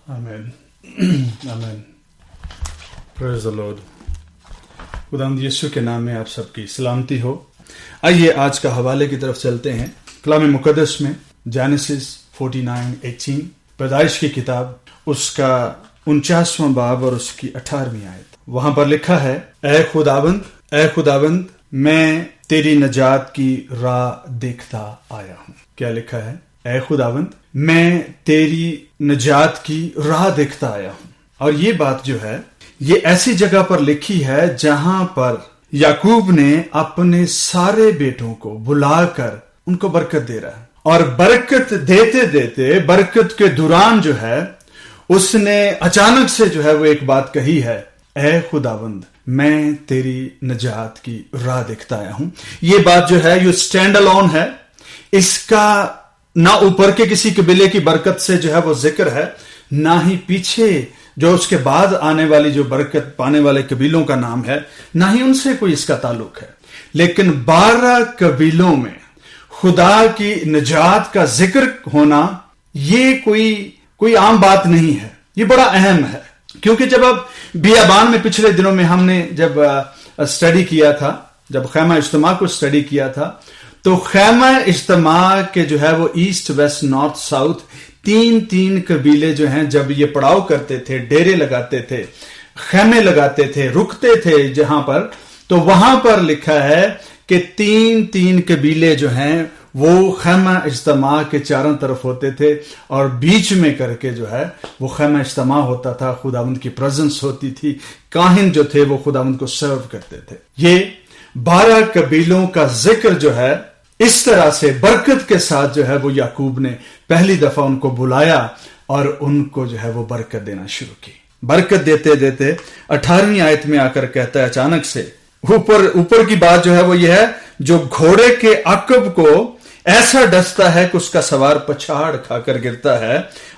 آمین آمین. پریز دی لارڈ. خداوند یسوع کے نام میں آپ سب کی سلامتی ہو. آئیے آج کا حوالے کی طرف چلتے ہیں. کلام مقدس میں جینیسس 49:18 پیدائش کی کتاب اس کا 49واں باب اور اس کی 18ویں آیت. وہاں پر لکھا ہے، اے خداوند میں تیری نجات کی راہ دیکھتا آیا ہوں. کیا لکھا ہے؟ اے خداوند میں تیری نجات کی راہ دیکھتا آیا ہوں. اور یہ بات جو ہے یہ ایسی جگہ پر لکھی ہے جہاں پر یعقوب نے اپنے سارے بیٹوں کو بلا کر ان کو برکت دے رہا ہے. اور برکت دیتے دیتے برکت کے دوران جو ہے اس نے اچانک سے جو ہے وہ ایک بات کہی ہے، اے خداوند میں تیری نجات کی راہ دیکھتا آیا ہوں. یہ بات جو ہے یہ اسٹینڈ الون ہے. اس کا نہ اوپر کے کسی قبیلے کی برکت سے جو ہے وہ ذکر ہے، نہ ہی پیچھے جو اس کے بعد آنے والی جو برکت پانے والے قبیلوں کا نام ہے، نہ ہی ان سے کوئی اس کا تعلق ہے. لیکن 12 قبیلوں میں خدا کی نجات کا ذکر ہونا یہ کوئی عام بات نہیں ہے. یہ بڑا اہم ہے، کیونکہ جب اب بیابان میں پچھلے دنوں میں ہم نے جب اسٹڈی کیا تھا، جب خیمہ اجتماع کو اسٹڈی کیا تھا، تو خیمہ اجتماع کے جو ہے وہ ایسٹ ویسٹ نارتھ ساؤتھ تین قبیلے جو ہیں جب یہ پڑاؤ کرتے تھے، ڈیرے لگاتے تھے، خیمے لگاتے تھے، رکتے تھے جہاں پر، تو وہاں پر لکھا ہے کہ تین قبیلے جو ہیں وہ خیمہ اجتماع کے چاروں طرف ہوتے تھے اور بیچ میں کر کے جو ہے وہ خیمہ اجتماع ہوتا تھا. خداوند کی پریزنس ہوتی تھی. کاہن جو تھے وہ خداوند کو سرو کرتے تھے. یہ 12 قبیلوں کا ذکر جو ہے اس طرح سے برکت کے ساتھ جو ہے وہ یعقوب نے پہلی دفعہ ان کو بلایا اور ان کو جو ہے وہ برکت دینا شروع کی. برکت دیتے دیتے 18ویں آیت میں آ کر کہتا ہے، اچانک سے اوپر کی بات جو ہے وہ یہ ہے، جو گھوڑے کے عقب کو ایسا ڈستا ہے کہ اس کا سوار پچھاڑ کھا کر گرتا ہے.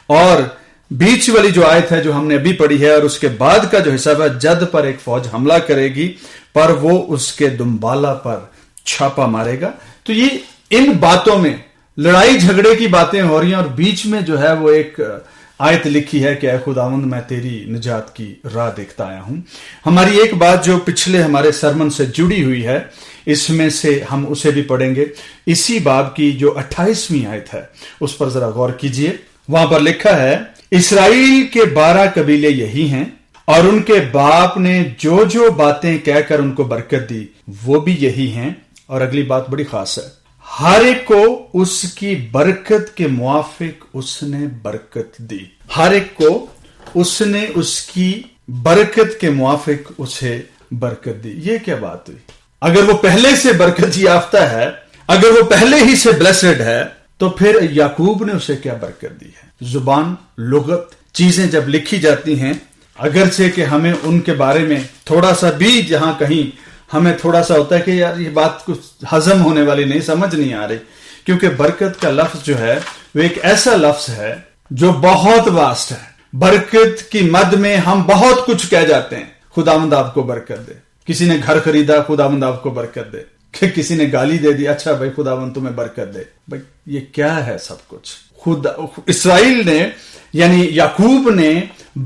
اور بیچ والی جو آیت ہے جو ہم نے ابھی پڑھی ہے اور اس کے بعد کا جو حصہ ہے، جد پر ایک فوج حملہ کرے گی پر وہ اس کے دمبالا پر چھاپا مارے گا. تو یہ ان باتوں میں لڑائی جھگڑے کی باتیں ہو رہی ہیں اور بیچ میں جو ہے وہ ایک آیت لکھی ہے کہ اے خداوند میں تیری نجات کی راہ دیکھتا آیا ہوں. ہماری ایک بات جو پچھلے ہمارے سرمن سے جڑی ہوئی ہے اس میں سے ہم اسے بھی پڑھیں گے. اسی باب کی جو 28ویں آیت ہے اس پر ذرا غور کیجئے. وہاں پر لکھا ہے، اسرائیل کے 12 قبیلے یہی ہیں اور ان کے باپ نے جو باتیں کہہ کر ان کو برکت دی وہ بھی یہی ہیں. اور اگلی بات بڑی خاص ہے، ہر ایک کو اس کی برکت کے موافق اس نے برکت دی. ہر ایک کو اس نے اس کی برکت کے موافق اسے برکت دی. یہ کیا بات ہوئی؟ اگر وہ پہلے سے برکت یافتہ ہے، اگر وہ پہلے ہی سے بلیسڈ ہے، تو پھر یعقوب نے اسے کیا برکت دی ہے؟ زبان، لغت، چیزیں جب لکھی جاتی ہیں، اگرچہ کہ ہمیں ان کے بارے میں تھوڑا سا بھی جہاں کہیں ہمیں تھوڑا سا ہوتا ہے کہ یار یہ بات کچھ ہضم ہونے والی نہیں، سمجھ نہیں آ رہی، کیونکہ برکت کا لفظ جو ہے وہ ایک ایسا لفظ ہے جو بہت واسٹ ہے. برکت کی مد میں ہم بہت کچھ کہہ جاتے ہیں، خداوند آپ کو برکت دے. کسی نے گھر خریدا، خداوند آپ کو برکت دے. کہ کسی نے گالی دے دی، اچھا بھائی خداوند تمہیں برکت دے. بھائی یہ کیا ہے سب کچھ؟ اسرائیل نے یعنی یعقوب نے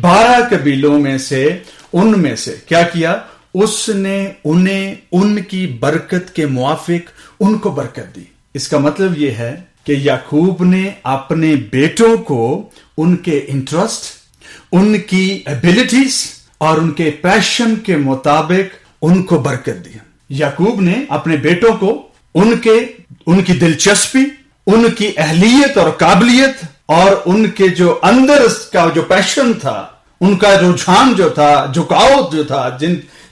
12 قبیلوں میں سے کیا کیا؟ اس نے انہیں ان کی برکت کے موافق ان کو برکت دی. اس کا مطلب یہ ہے کہ یعقوب نے اپنے بیٹوں کو ان کے انٹرسٹ، ان کی ایبلٹیز اور ان کے پیشن کے مطابق ان کو برکت دی. یعقوب نے اپنے بیٹوں کو ان کی دلچسپی، ان کی اہلیت اور قابلیت اور ان کے جو اندر کا جو پیشن تھا، ان کا رجحان جو تھا، جھکاؤ جو تھا،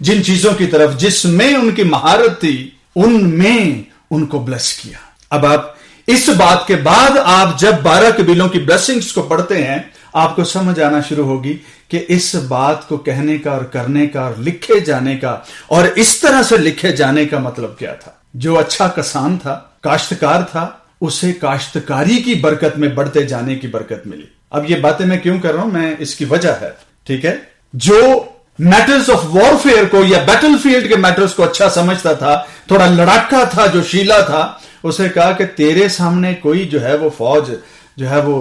جن چیزوں کی طرف جس میں ان کی مہارت تھی، ان میں ان کو بلیس کیا. اب آپ اس بات کے بعد آپ جب 12 قبیلوں کی بلیسنگز کو پڑھتے ہیں، آپ کو سمجھ آنا شروع ہوگی کہ اس بات کو کہنے کا اور کرنے کا اور لکھے جانے کا اور اس طرح سے لکھے جانے کا مطلب کیا تھا. جو اچھا کسان تھا، کاشتکار تھا، اسے کاشتکاری کی برکت میں بڑھتے جانے کی برکت ملی. اب یہ باتیں میں کیوں کر رہا ہوں، میں اس کی وجہ ہے، ٹھیک ہے. جو میٹرز آف وارفیئر کو یا بیٹل فیلڈ کے میٹرز کو اچھا سمجھتا تھا، تھوڑا لڑاکا تھا، جو شیلا تھا، اسے کہا کہ تیرے سامنے کوئی جو ہے وہ فوج جو ہے وہ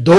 2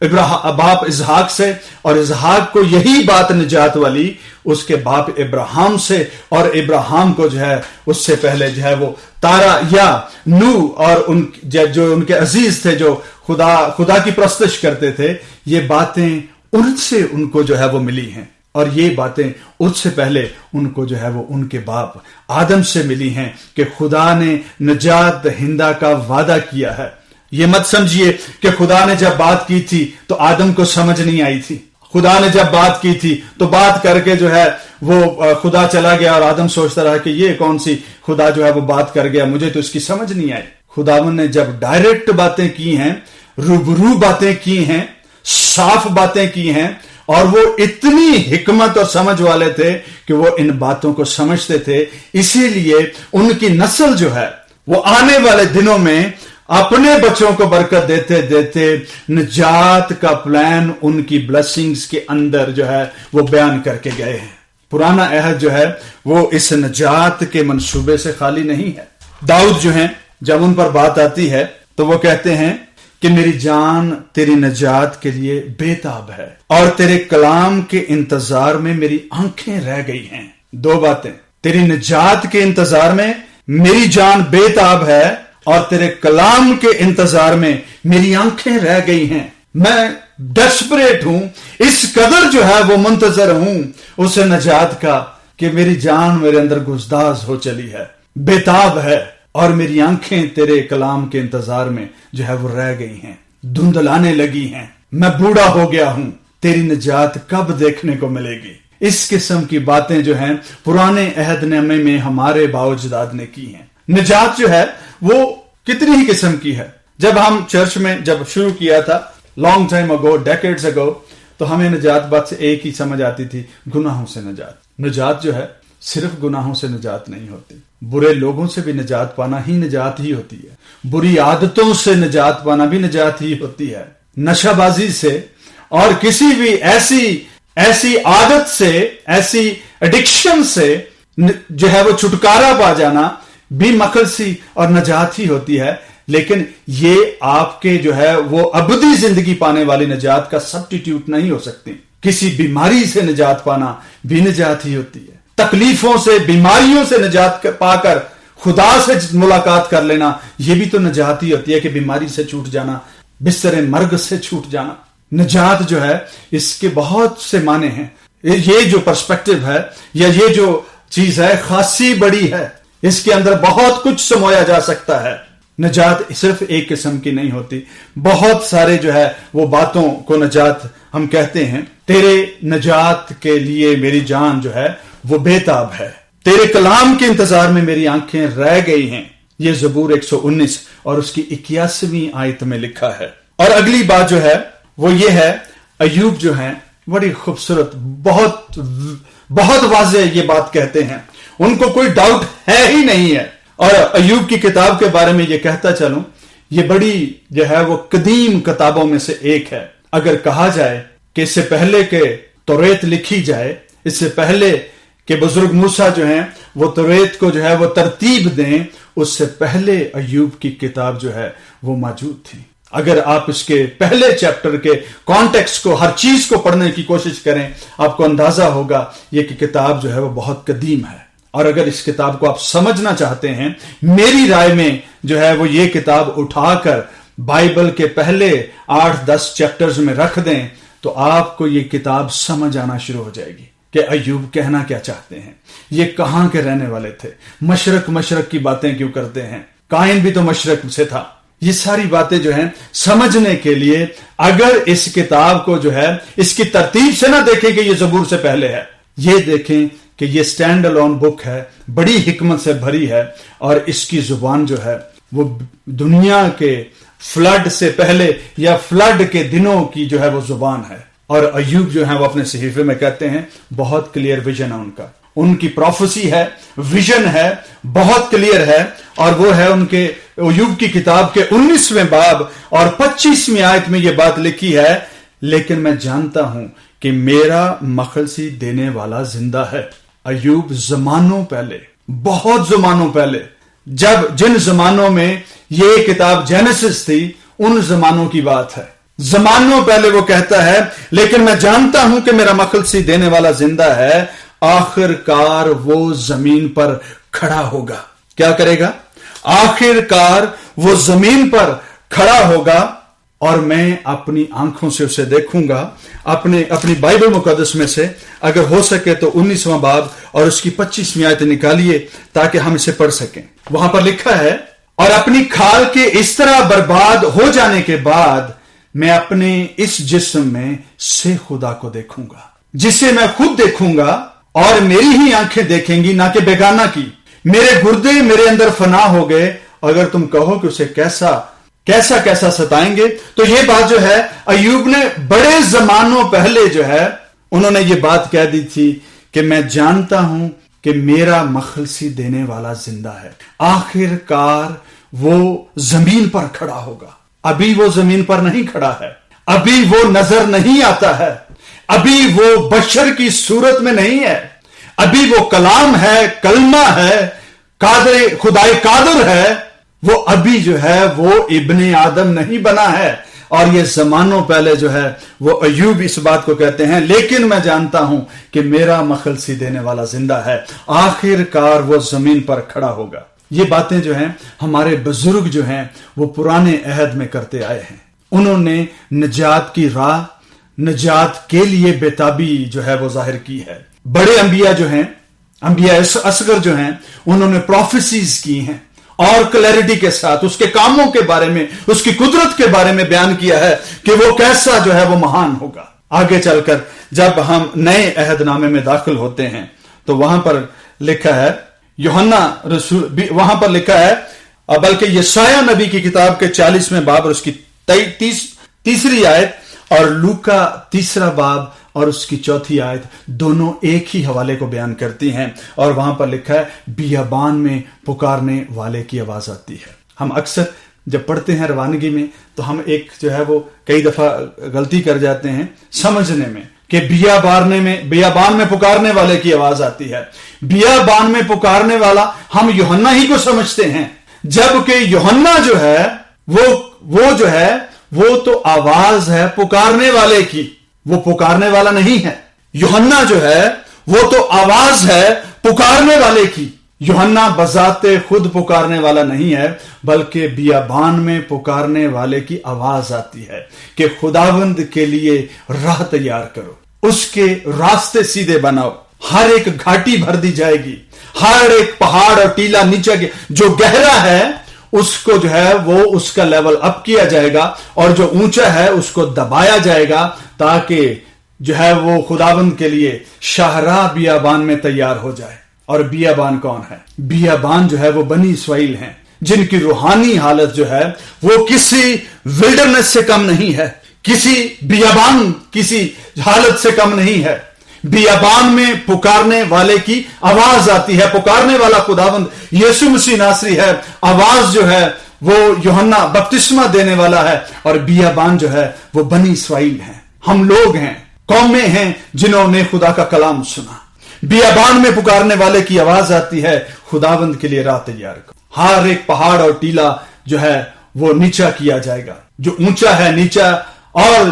باپ اسحاق سے، اور اسحاق کو یہی بات نجات والی اس کے باپ ابراہیم سے، اور ابراہیم کو جو ہے اس سے پہلے جو ہے وہ تارا یا نو اور جو ان کے عزیز تھے جو خدا کی پرستش کرتے تھے، یہ باتیں ان سے ان کو جو ہے وہ ملی ہیں، اور یہ باتیں اس سے پہلے ان کو جو ہے وہ ان کے باپ آدم سے ملی ہیں کہ خدا نے نجات دہندہ کا وعدہ کیا ہے۔ یہ مت سمجھیے کہ خدا نے جب بات کی تھی تو آدم کو سمجھ نہیں آئی تھی، خدا نے جب بات کی تھی تو بات کر کے جو ہے وہ خدا چلا گیا اور آدم سوچتا رہا کہ یہ کون سی خدا جو ہے وہ بات کر گیا، مجھے تو اس کی سمجھ نہیں آئی۔ خداوند نے جب ڈائریکٹ باتیں کی ہیں، روبرو باتیں کی ہیں، صاف باتیں کی ہیں، اور وہ اتنی حکمت اور سمجھ والے تھے کہ وہ ان باتوں کو سمجھتے تھے، اسی لیے ان کی نسل جو ہے وہ آنے والے دنوں میں اپنے بچوں کو برکت دیتے دیتے نجات کا پلان ان کی بلیسنگز کے اندر جو ہے وہ بیان کر کے گئے ہیں۔ پرانا عہد جو ہے وہ اس نجات کے منصوبے سے خالی نہیں ہے۔ داؤد جو ہیں جب ان پر بات آتی ہے تو وہ کہتے ہیں کہ میری جان تیری نجات کے لیے بے تاب ہے، اور تیرے کلام کے انتظار میں میری آنکھیں رہ گئی ہیں۔ دو باتیں، تیری نجات کے انتظار میں میری جان بے تاب ہے، اور تیرے کلام کے انتظار میں میری آنکھیں رہ گئی ہیں۔ میں ڈیسپریٹ ہوں، اس قدر جو ہے وہ منتظر ہوں اس نجات کا کہ میری جان میرے اندر گزداز ہو چلی ہے، بے تاب ہے، اور میری آنکھیں تیرے کلام کے انتظار میں جو ہے وہ رہ گئی ہیں، دھندلانے لگی ہیں۔ میں بوڑھا ہو گیا ہوں، تیری نجات کب دیکھنے کو ملے گی؟ اس قسم کی باتیں جو ہیں پرانے عہد نامے میں ہمارے باوجداد نے کی ہیں۔ نجات جو ہے وہ کتنی ہی قسم کی ہے۔ جب ہم چرچ میں جب شروع کیا تھا لانگ ٹائم اگو، ڈیکیڈز اگو، تو ہمیں نجات بات سے ایک ہی سمجھ آتی تھی، گناہوں سے نجات۔ نجات جو ہے صرف گناہوں سے نجات نہیں ہوتی، برے لوگوں سے بھی نجات پانا ہی نجات ہی ہوتی ہے، بری عادتوں سے نجات پانا بھی نجات ہی ہوتی ہے، نشہ بازی سے اور کسی بھی ایسی عادت سے، ایسی ایڈکشن سے جو ہے وہ چھٹکارا پا جانا بھی مخلصی اور نجات ہی ہوتی ہے۔ لیکن یہ آپ کے جو ہے وہ ابدی زندگی پانے والی نجات کا سبسٹیٹیوٹ نہیں ہو سکتی۔ کسی بیماری سے نجات پانا بھی نجات ہی ہوتی ہے، تکلیفوں سے، بیماریوں سے نجات پا کر خدا سے ملاقات کر لینا، یہ بھی تو نجات ہی ہوتی ہے کہ بیماری سے چھوٹ جانا، بستر مرگ سے چھوٹ جانا۔ نجات جو ہے اس کے بہت سے معنی ہیں، یہ جو پرسپیکٹو ہے یا یہ جو چیز ہے خاصی بڑی ہے، اس کے اندر بہت کچھ سمویا جا سکتا ہے۔ نجات صرف ایک قسم کی نہیں ہوتی، بہت سارے جو ہے وہ باتوں کو نجات ہم کہتے ہیں۔ تیرے نجات کے لیے میری جان جو ہے وہ بے تاب ہے، تیرے کلام کے انتظار میں میری آنکھیں رہ گئی ہیں۔ یہ زبور 119 اور اس کی 81ویں آیت میں لکھا ہے۔ اور اگلی بات جو ہے وہ یہ ہے، ایوب جو ہیں بڑی خوبصورت، بہت واضح یہ بات کہتے ہیں، ان کو کوئی ڈاؤٹ ہے ہی نہیں ہے۔ اور ایوب کی کتاب کے بارے میں یہ کہتا چلوں، یہ بڑی جو ہے وہ قدیم کتابوں میں سے ایک ہے۔ اگر کہا جائے کہ اس سے پہلے کہ توریت لکھی جائے، اس سے پہلے کہ بزرگ موسیٰ جو ہیں وہ توریت کو جو ہے وہ ترتیب دیں، اس سے پہلے ایوب کی کتاب جو ہے وہ موجود تھی۔ اگر آپ اس کے پہلے چیپٹر کے کانٹیکسٹ کو، ہر چیز کو پڑھنے کی کوشش کریں، آپ کو اندازہ ہوگا یہ کہ کتاب جو ہے وہ بہت قدیم ہے۔ اور اگر اس کتاب کو آپ سمجھنا چاہتے ہیں، میری رائے میں جو ہے وہ یہ کتاب اٹھا کر بائبل کے پہلے 8-10 چیپٹرز میں رکھ دیں تو آپ کو یہ کتاب سمجھ آنا شروع ہو جائے گی کہ ایوب کہنا کیا چاہتے ہیں، یہ کہاں کے رہنے والے تھے، مشرق کی باتیں کیوں کرتے ہیں، قائن بھی تو مشرق سے تھا۔ یہ ساری باتیں جو ہیں سمجھنے کے لیے اگر اس کتاب کو جو ہے اس کی ترتیب سے نہ دیکھیں کہ یہ زبور سے پہلے ہے، یہ دیکھیں کہ یہ سٹینڈ الون بک ہے، بڑی حکمت سے بھری ہے، اور اس کی زبان جو ہے وہ دنیا کے فلڈ سے پہلے یا فلڈ کے دنوں کی جو ہے وہ زبان ہے۔ اور ایوب جو ہے وہ اپنے صحیفے میں کہتے ہیں بہت کلیئر ویژن ہے ان کی پروفیسی ہے، ویژن ہے، بہت کلیئر ہے، اور وہ ہے ان کے ایوب کی کتاب کے 19ویں باب اور 25ویں آیت میں یہ بات لکھی ہے، لیکن میں جانتا ہوں کہ میرا مخلصی دینے والا زندہ ہے۔ ایوب زمانوں پہلے، بہت زمانوں پہلے، جن زمانوں میں یہ کتاب جینیسس تھی، ان زمانوں کی بات ہے زمانوں پہلے وہ کہتا ہے لیکن میں جانتا ہوں کہ میرا مخلصی دینے والا زندہ ہے، آخر کار وہ زمین پر کھڑا ہوگا۔ کیا کرے گا؟ آخر کار وہ زمین پر کھڑا ہوگا اور میں اپنی آنکھوں سے اسے دیکھوں گا۔ اپنی بائبل مقدس میں سے اگر ہو سکے تو 19واں باب اور اس کی 25ویں آیت نکالیے تاکہ ہم اسے پڑھ سکیں۔ وہاں پر لکھا ہے، اور اپنی کھال کے اس طرح برباد ہو جانے کے بعد میں اپنے اس جسم میں سے خدا کو دیکھوں گا، جسے میں خود دیکھوں گا اور میری ہی آنکھیں دیکھیں گی، نہ کہ بیگانہ کی۔ میرے گردے میرے اندر فنا ہو گئے، اگر تم کہو کہ اسے کیسا ستائیں گے۔ تو یہ بات جو ہے ایوب نے بڑے زمانوں پہلے جو ہے انہوں نے یہ بات کہہ دی تھی کہ میں جانتا ہوں کہ میرا مخلصی دینے والا زندہ ہے، آخر کار وہ زمین پر کھڑا ہوگا۔ ابھی وہ زمین پر نہیں کھڑا ہے، ابھی وہ نظر نہیں آتا ہے، ابھی وہ بشر کی صورت میں نہیں ہے، ابھی وہ کلام ہے، کلمہ ہے، خدائے قادر ہے، وہ ابھی جو ہے وہ ابن آدم نہیں بنا ہے۔ اور یہ زمانوں پہلے جو ہے وہ ایوب اس بات کو کہتے ہیں، لیکن میں جانتا ہوں کہ میرا مخلصی دینے والا زندہ ہے، آخر کار وہ زمین پر کھڑا ہوگا۔ یہ باتیں جو ہیں ہمارے بزرگ جو ہیں وہ پرانے عہد میں کرتے آئے ہیں۔ انہوں نے نجات کی راہ، نجات کے لیے بیتابی جو ہے وہ ظاہر کی ہے۔ بڑے انبیاء جو ہیں، انبیاء اصغر جو ہیں، انہوں نے پروفیسیز کی ہیں اور کلیئرٹی کے ساتھ اس کے کاموں کے بارے میں، اس کی قدرت کے بارے میں بیان کیا ہے کہ وہ کیسا جو ہے وہ مہان ہوگا۔ آگے چل کر جب ہم نئے عہد نامے میں داخل ہوتے ہیں تو وہاں پر لکھا ہے، یوحنا رسول وہاں پر لکھا ہے، بلکہ یسایہ نبی کی کتاب کے 40ویں باب اور اس کی 3 آیت اور لوکا 3 باب اور اس کی 4 آیت دونوں ایک ہی حوالے کو بیان کرتی ہیں، اور وہاں پر لکھا ہے بیابان میں پکارنے والے کی آواز آتی ہے۔ ہم اکثر جب پڑھتے ہیں روانگی میں تو ہم ایک جو ہے وہ کئی دفعہ غلطی کر جاتے ہیں سمجھنے میں کہ بیابان میں پکارنے والے کی آواز آتی ہے۔ بیابان میں پکارنے والا ہم یوحنا ہی کو سمجھتے ہیں، جبکہ یوحنا جو ہے وہ تو آواز ہے پکارنے والے کی، وہ پکارنے والا نہیں ہے۔ یوحنا جو ہے وہ تو آواز ہے پکارنے والے کی۔ یوحنا بذات خود پکارنے والا نہیں ہے، بلکہ بیابان میں پکارنے والے کی آواز آتی ہے کہ خداوند کے لیے راہ تیار کرو، اس کے راستے سیدھے بناؤ، ہر ایک گھاٹی بھر دی جائے گی، ہر ایک پہاڑ اور ٹیلا نیچے جو گہرا ہے اس کو جو ہے وہ اس کا لیول اپ کیا جائے گا، اور جو اونچا ہے اس کو دبایا جائے گا، تاکہ جو ہے وہ خداوند کے لیے شاہراہ بیابان میں تیار ہو جائے۔ اور بیابان کون ہے؟ بیابان جو ہے وہ بنی اسرائیل ہیں، جن کی روحانی حالت جو ہے وہ کسی ولڈرنس سے کم نہیں ہے، کسی بیابان کسی حالت سے کم نہیں ہے۔ بیابان میں پکارنے والے کی آواز آتی ہے، پکارنے والا خداوند یسوع مسیح ناصری ہے، آواز جو ہے وہ یوحنا بپتسمہ دینے والا ہے، اور بیابان جو ہے وہ بنی اسرائیل ہیں، ہم لوگ ہیں، قومیں ہیں جنہوں نے خدا کا کلام سنا۔ بیابان میں پکارنے والے کی آواز آتی ہے، خداوند کے لیے راہ تیار کرو۔ ہر ایک پہاڑ اور ٹیلا جو ہے وہ نیچا کیا جائے گا، جو اونچا ہے نیچا، اور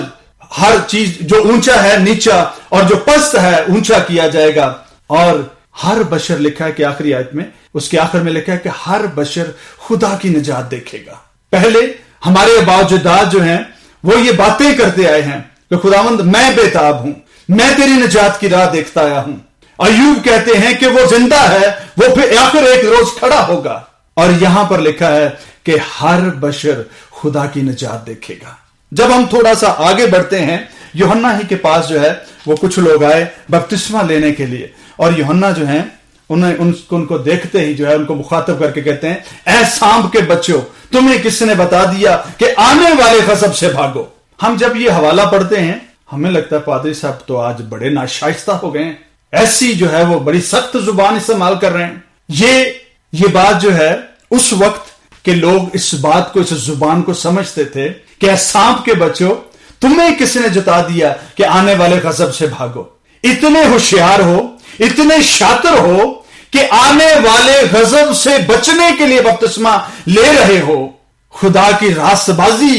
ہر چیز جو اونچا ہے نیچا اور جو پست ہے اونچا کیا جائے گا۔ اور ہر بشر لکھا ہے کہ آخری آیت میں، اس کے آخر میں لکھا ہے کہ ہر بشر خدا کی نجات دیکھے گا۔ پہلے ہمارے آباء و اجداد جو ہیں وہ یہ باتیں کرتے آئے ہیں کہ خداوند میں بےتاب ہوں، میں تیری نجات کی راہ دیکھتا آیا ہوں۔ ایوب کہتے ہیں کہ وہ زندہ ہے، وہ پھر آخر ایک روز کھڑا ہوگا، اور یہاں پر لکھا ہے کہ ہر بشر خدا کی نجات دیکھے گا۔ جب ہم تھوڑا سا آگے بڑھتے ہیں، یوحنا ہی کے پاس جو ہے وہ کچھ لوگ آئے بپتسمہ لینے کے لیے، اور یوحنا جو ہیں ان کو دیکھتے ہی جو ہے ان کو مخاطب کر کے کہتے ہیں، اے سانپ کے بچوں، تمہیں کس نے بتا دیا کہ آنے والے غضب سے بھاگو۔ ہم جب یہ حوالہ پڑھتے ہیں ہمیں لگتا ہے پادری صاحب تو آج بڑے ناشائستہ ہو گئے ہیں، ایسی جو ہے وہ بڑی سخت زبان استعمال کر رہے ہیں۔ یہ بات جو ہے اس وقت کے لوگ اس بات کو، اس زبان کو سمجھتے تھے کہ اے سانپ کے بچوں، تمہیں کس نے جتا دیا کہ آنے والے غضب سے بھاگو۔ اتنے ہوشیار ہو، اتنے شاطر ہو کہ آنے والے غضب سے بچنے کے لیے بپتسمہ لے رہے ہو، خدا کی راست بازی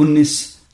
19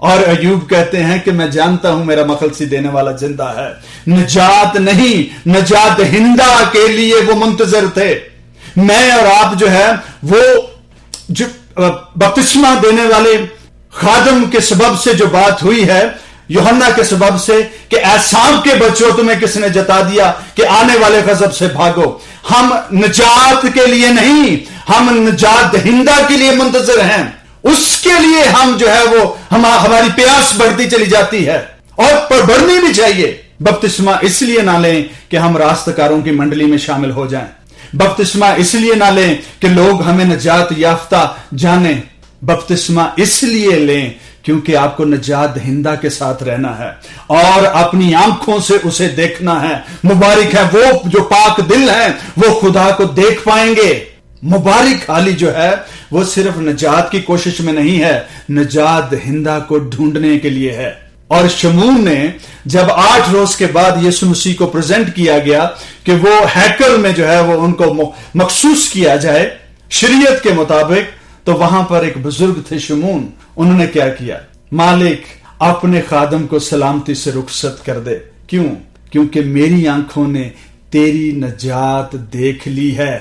اور ایوب کہتے ہیں کہ میں جانتا ہوں میرا مخلصی دینے والا زندہ ہے. نجات نہیں، نجات دہندہ کے لیے وہ منتظر تھے. میں اور آپ جو ہے وہ جو بپتسمہ دینے والے خادم کے سبب سے جو بات ہوئی ہے، یوحنا کے سبب سے، کہ اے سانپ کے بچوں تمہیں کس نے جتا دیا کہ آنے والے غضب سے بھاگو. ہم نجات کے لیے نہیں، ہم نجات دہندہ کے لیے منتظر ہیں. اس کے لیے ہم جو ہے وہ ہماری پیاس بڑھتی چلی جاتی ہے، اور بڑھنی بھی چاہیے. بپتسمہ اس لیے نہ لیں کہ ہم راستکاروں کی منڈلی میں شامل ہو جائیں. بپتسمہ اس لیے نہ لیں کہ لوگ ہمیں نجات یافتہ جانیں. بپتسمہ اس لیے لیں کیونکہ آپ کو نجات دہندہ کے ساتھ رہنا ہے اور اپنی آنکھوں سے اسے دیکھنا ہے. مبارک ہے وہ جو پاک دل ہیں، وہ خدا کو دیکھ پائیں گے. مبارک حالی جو ہے وہ صرف نجات کی کوشش میں نہیں ہے، نجات دہندہ کو ڈھونڈنے کے لیے ہے. اور شمون نے جب 8 روز کے بعد یسوع مسیح کو پریزنٹ کیا گیا کہ وہ ہیکل میں جو ہے وہ ان کو مخصوص کیا جائے شریعت کے مطابق، تو وہاں پر ایک بزرگ تھے شمون. انہوں نے کیا کیا؟ مالک اپنے خادم کو سلامتی سے رخصت کر دے. کیوں؟ کیونکہ میری آنکھوں نے تیری نجات دیکھ لی ہے.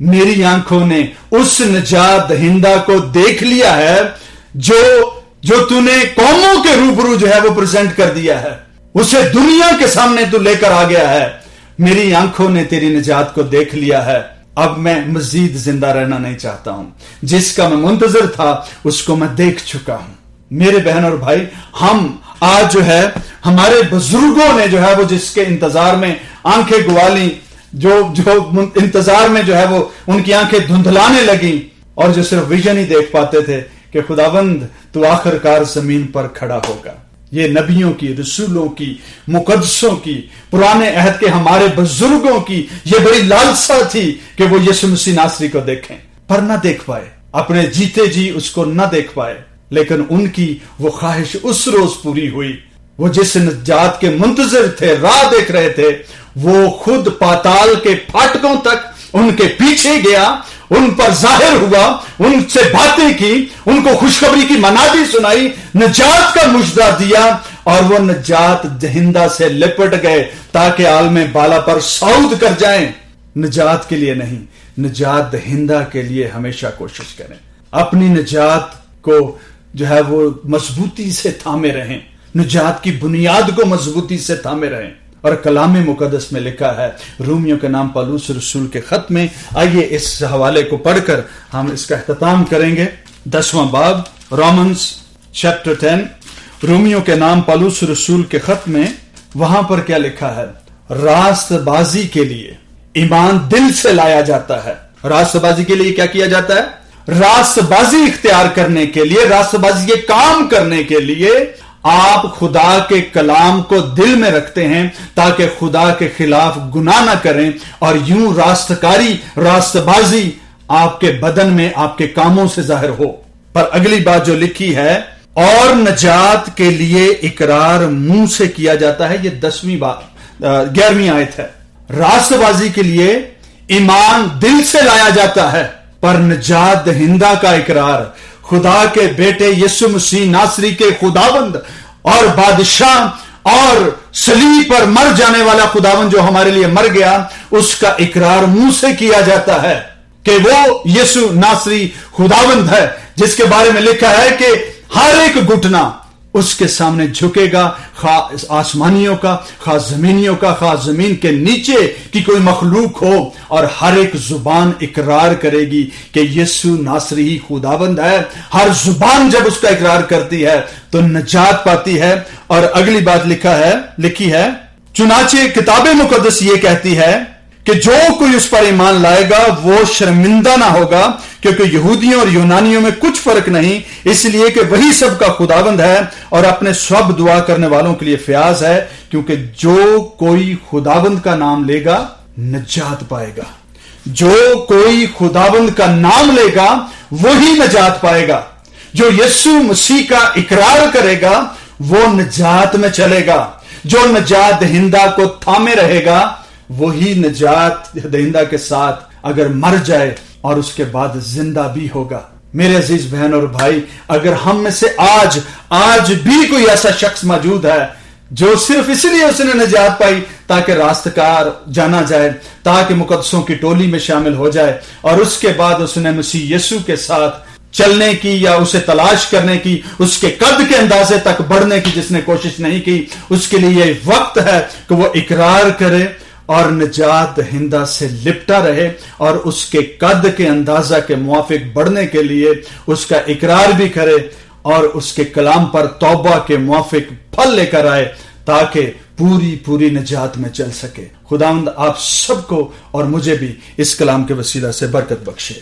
میری آنکھوں نے اس نجات دہندہ کو دیکھ لیا ہے جو تو نے قوموں کے روبرو جو ہے وہ پریزنٹ کر دیا ہے، اسے دنیا کے سامنے تو لے کر آ گیا ہے. میری آنکھوں نے تیری نجات کو دیکھ لیا ہے. اب میں مزید زندہ رہنا نہیں چاہتا ہوں. جس کا میں منتظر تھا اس کو میں دیکھ چکا ہوں. میرے بہن اور بھائی، ہم آج جو ہے ہمارے بزرگوں نے جو ہے وہ جس کے انتظار میں آنکھیں گوالی، جو انتظار میں جو ہے وہ ان کی آنکھیں دھندلانے لگیں اور جو صرف ویژن ہی دیکھ پاتے تھے کہ خداوند تو آخر کار زمین پر کھڑا ہوگا. یہ نبیوں کی، رسولوں کی، مقدسوں کی، پرانے عہد کے ہمارے بزرگوں کی یہ بڑی لالسا تھی کہ وہ یسوع مسیح ناصری کو دیکھیں، پر نہ دیکھ پائے. اپنے جیتے جی اس کو نہ دیکھ پائے. لیکن ان کی وہ خواہش اس روز پوری ہوئی. وہ جس نجات کے منتظر تھے، راہ دیکھ رہے تھے، وہ خود پاتال کے پھاٹکوں تک ان کے پیچھے گیا، ان پر ظاہر ہوا، ان سے باتیں کی، ان کو خوشخبری کی منادی سنائی، نجات کا مژدہ دیا، اور وہ نجات دہندہ سے لپٹ گئے تاکہ عالم بالا پر صعود کر جائیں. نجات کے لیے نہیں، نجات دہندہ کے لیے ہمیشہ کوشش کریں. اپنی نجات کو جو ہے وہ مضبوطی سے تھامے رہیں، نجات کی بنیاد کو مضبوطی سے تھامے رہیں. اور کلام مقدس میں لکھا ہے، رومیوں کے نام پالوس رسول کے خط میں، آئیے اس حوالے کو پڑھ کر ہم اس کا اختتام کریں گے. 10واں باب، رومنز چیپٹر 10، رومیوں کے نام پالوس رسول کے خط میں وہاں پر کیا لکھا ہے؟ راست بازی کے لیے ایمان دل سے لایا جاتا ہے. راست بازی کے لیے کیا کیا جاتا ہے؟ راست بازی اختیار کرنے کے لیے، راست بازی کے کام کرنے کے لیے آپ خدا کے کلام کو دل میں رکھتے ہیں تاکہ خدا کے خلاف گناہ نہ کریں، اور یوں راستکاری، راست بازی آپ کے بدن میں، آپ کے کاموں سے ظاہر ہو. پر اگلی بات جو لکھی ہے، اور نجات کے لیے اقرار منہ سے کیا جاتا ہے. یہ 11ویں آیت ہے. راست بازی کے لیے ایمان دل سے لایا جاتا ہے، پر نجات دہندہ کا اقرار خدا کے بیٹے یسوع مسیح ناصری کے خداوند اور بادشاہ اور صلیب پر مر جانے والا خداوند جو ہمارے لیے مر گیا، اس کا اقرار منہ سے کیا جاتا ہے کہ وہ یسوع ناصری خداوند ہے، جس کے بارے میں لکھا ہے کہ ہر ایک گھٹنا اس کے سامنے جھکے گا، خواہ آسمانیوں کا، خواہ زمینیوں کا، خواہ زمین کے نیچے کی کوئی مخلوق ہو، اور ہر ایک زبان اقرار کرے گی کہ یسوع ناصری ہی خداوند ہے. ہر زبان جب اس کا اقرار کرتی ہے تو نجات پاتی ہے. اور اگلی بات لکھی ہے، چنانچہ کتاب مقدس یہ کہتی ہے کہ جو کوئی اس پر ایمان لائے گا وہ شرمندہ نہ ہوگا، کیونکہ یہودیوں اور یونانیوں میں کچھ فرق نہیں، اس لیے کہ وہی سب کا خداوند ہے اور اپنے سب دعا کرنے والوں کے لیے فیاض ہے، کیونکہ جو کوئی خداوند کا نام لے گا نجات پائے گا. جو کوئی خداوند کا نام لے گا وہی نجات پائے گا. جو یسوع مسیح کا اقرار کرے گا وہ نجات میں چلے گا. جو نجات دہندہ کو تھامے رہے گا وہی نجات دہندہ کے ساتھ اگر مر جائے اور اس کے بعد زندہ بھی ہوگا. میرے عزیز بہن اور بھائی، اگر ہم میں سے آج بھی کوئی ایسا شخص موجود ہے جو صرف اس لیے اس نے نجات پائی تاکہ راستکار جانا جائے، تاکہ مقدسوں کی ٹولی میں شامل ہو جائے، اور اس کے بعد اس نے مسیح یسوع کے ساتھ چلنے کی یا اسے تلاش کرنے کی، اس کے قد کے اندازے تک بڑھنے کی جس نے کوشش نہیں کی، اس کے لیے یہ وقت ہے کہ وہ اقرار کرے اور نجات دہندہ سے لپٹا رہے، اور اس کے قد کے اندازہ کے موافق بڑھنے کے لیے اس کا اقرار بھی کرے اور اس کے کلام پر توبہ کے موافق پھل لے کر آئے، تاکہ پوری نجات میں چل سکے۔ خداوند آپ سب کو اور مجھے بھی اس کلام کے وسیلہ سے برکت بخشے۔